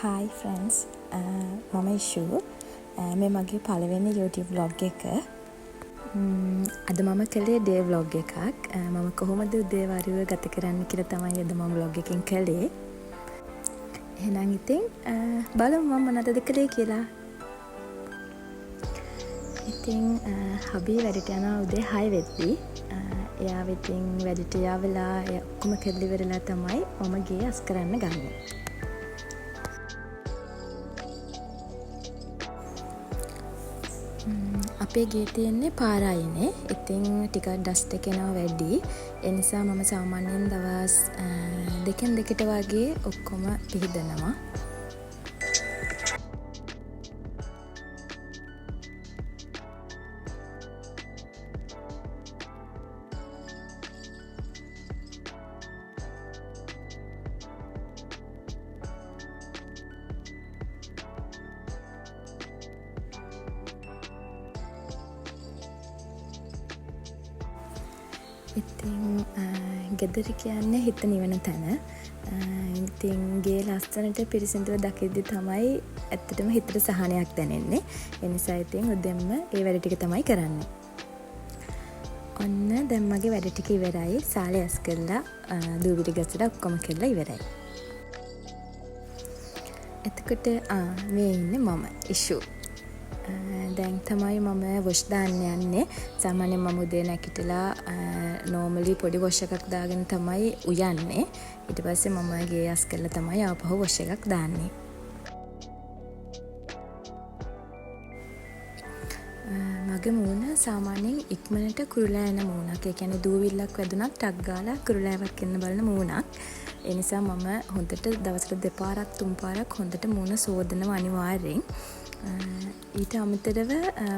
Hi friends, මම issue. මේ මගේ පළවෙනි YouTube vlog එක. අද මම කළේ day vlog එකක්. මම කොහොමද උදේවරුව ගත කරන්න කියලා තමයි අද මම vlog එකෙන් කළේ. එහෙනම් ඉතින් බලමු මම මොනවද කළේ කියලා. ඉතින් හබි වැඩට යනවා උදේ 6 වෙද්දී. එයා ඉතින් වැඩට යාවලා ඔක්කොම කෙල්ල ඉවරලා තමයි මම ගේ අස් කරන්න ගන්නේ. අපේ ගේ තියෙන්නේ පාර අයිනේ. ඉතින් ටිකක් ඩස්ට් එක එනවා වැඩි. ඒ නිසා මම සාමාන්‍යයෙන් දවස් දෙකෙන් දෙකට වගේ ඔක්කොම පිහිදනවා. ඉතින් ගෙදර කියන්නේ හිත නිවන තැන. ඉතින් ගේ ලස්සනට පිරිසිදුව දකිද්දි තමයි ඇත්තටම හිතට සහනයක් දැනෙන්නේ. ඒ නිසා ඉතින් උදෙන්ම ඒ වැඩ ටික තමයි කරන්නේ. ඔන්න දැන් මගේ වැඩ ටික ඉවරයි. සාලේ ඇස් කරලා දූවිලි ගසලා ඔක්කොම කරලා ඉවරයි. එතකොට මේ ඉන්නේ මම ඉෂු. දැන් තමයි මම වොෂ් දාන්න යන්නේ. සාමාන්‍යයෙන් මම උදේ නැගිටලා normally පොඩි වොෂ් එකක් දාගෙන තමයි උයන්නේ. ඊට පස්සේ මම ගේ අස් කරලා තමයි ආපහු වොෂ් එකක් දාන්නේ. මගේ මූණ සාමාන්‍යයෙන් ඉක්මනට කුරුලා යන මූණක්. ඒ කියන්නේ දූවිල්ලක් වැදුනත් ටක් ගාලා කුරුලාවක් එන්න බලන මූණක්. ඒ නිසා මම හොඳට දවසට දෙපාරක් තුන් පාරක් හොඳට මූණ සෝදනවා අනිවාර්යෙන්. ඊට අමතරව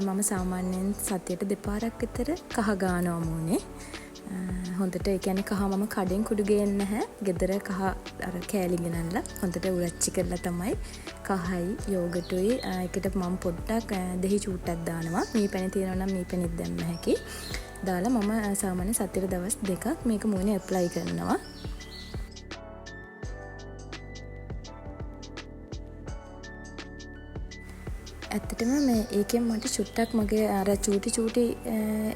මම සාමාන්‍යයෙන් සතියට දෙපාරක් විතර කහ ගානවා මූණේ. හොඳට ඒ කියන්නේ කහ මම කඩෙන් කුඩු ගේන්නේ නැහැ. ගෙදර කහ අර කෑලි ගෙනල්ලා හොඳට උරච්චි කරලා තමයි කහයි යෝගටුයි එකට මම පොඩ්ඩක් දෙහි චූට්ටක් දානවා. මීපැණි තියෙනවා නම් මීපැණිත් දැම්ම හැකි. දාලා මම සාමාන්‍යයෙන් සතියට දවස් දෙකක් මේක මූණේ ඇප්ලයි කරනවා. ඇත්තටම මේ ඒකෙන් මට චුට්ටක් මගේ අර චූටි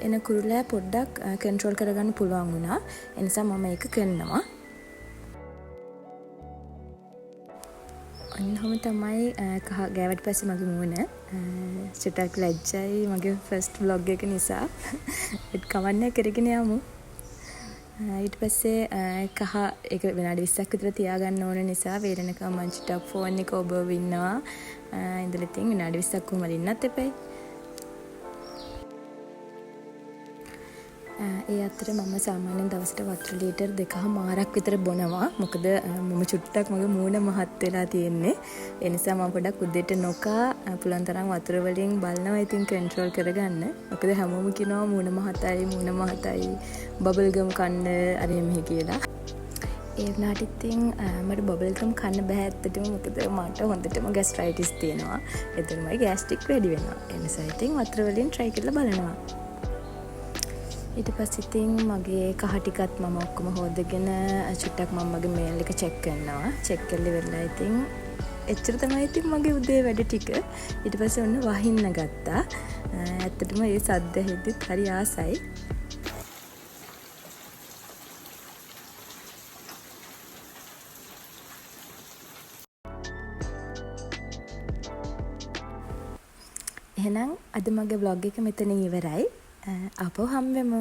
එන කුරුලෑ පොඩ්ඩක් කන්ට්‍රෝල් කරගන්න පුළුවන් වුණා. ඒ නිසා මම ඒක කරනවා. ඔන්නම තමයි කහ ගෑවට පස්සේ මගේ මූණ චුට්ටක් ලැජ්ජයි මගේ ෆස්ට් vlog එක නිසා. ඒත් කවන්නේ කරගෙන යමු. ඊට පස්සේ කහ ඒක විනාඩි 20ක් විතර තියාගන්න ඕන නිසා වේලෙනකම් මම චුට්ටක් ෆෝන් එක ඔබව ඉන්නවා. ඉඳලා ඉතින් විනාඩි 20ක් කොහමද ඉන්නත් එපයි. ඒ අතර මම සාමාන්‍යයෙන් දවසට වතුර ලීටර් 2.5ක් විතර බොනවා. මොකද මම චුට්ටක් මගේ මූණ මහත් වෙලා තියෙන්නේ. ඒ නිසා මම පොඩක් උදේට නොකා පුළුවන් තරම් වතුර වලින් බලනවා ඉතින් කන්ට්‍රෝල් කරගන්න. මොකද හැමෝම කියනවා මූණ මහතයි බබල් ගම් කන්න අර මෙහෙ කියලා. ඒ වුණාට ඉතින් මට බබල් ගම් කන්න බෑ ඇත්තටම. මොකද මට හොඳටම ગેස්ට්‍රයිටිස් තියෙනවා. එතනමයි ગેස්ට්‍රික් වැඩි වෙනවා. ඒ නිසා ඉතින් වතුර වලින් try කරලා බලනවා. ඊට පස්සේ ඉතින් මගේ කහ ටිකත් මම ඔක්කොම හොදගෙන චුට්ටක් මම මගේ මේල් එක චෙක් කරනවා. චෙක් කරලා ඉවරලා ඉතින් එච්චර තමයි ඉතින් මගේ උදේ වැඩ ටික. ඊට පස්සේ ඔන්න වහින්න ගත්තා. ඇත්තටම මේ සද්ද හෙද්දිත් හරි ආසයි. එහෙනම් අද මගේ vlog එක මෙතනින් ඉවරයි. ආපහු හම්බෙමු.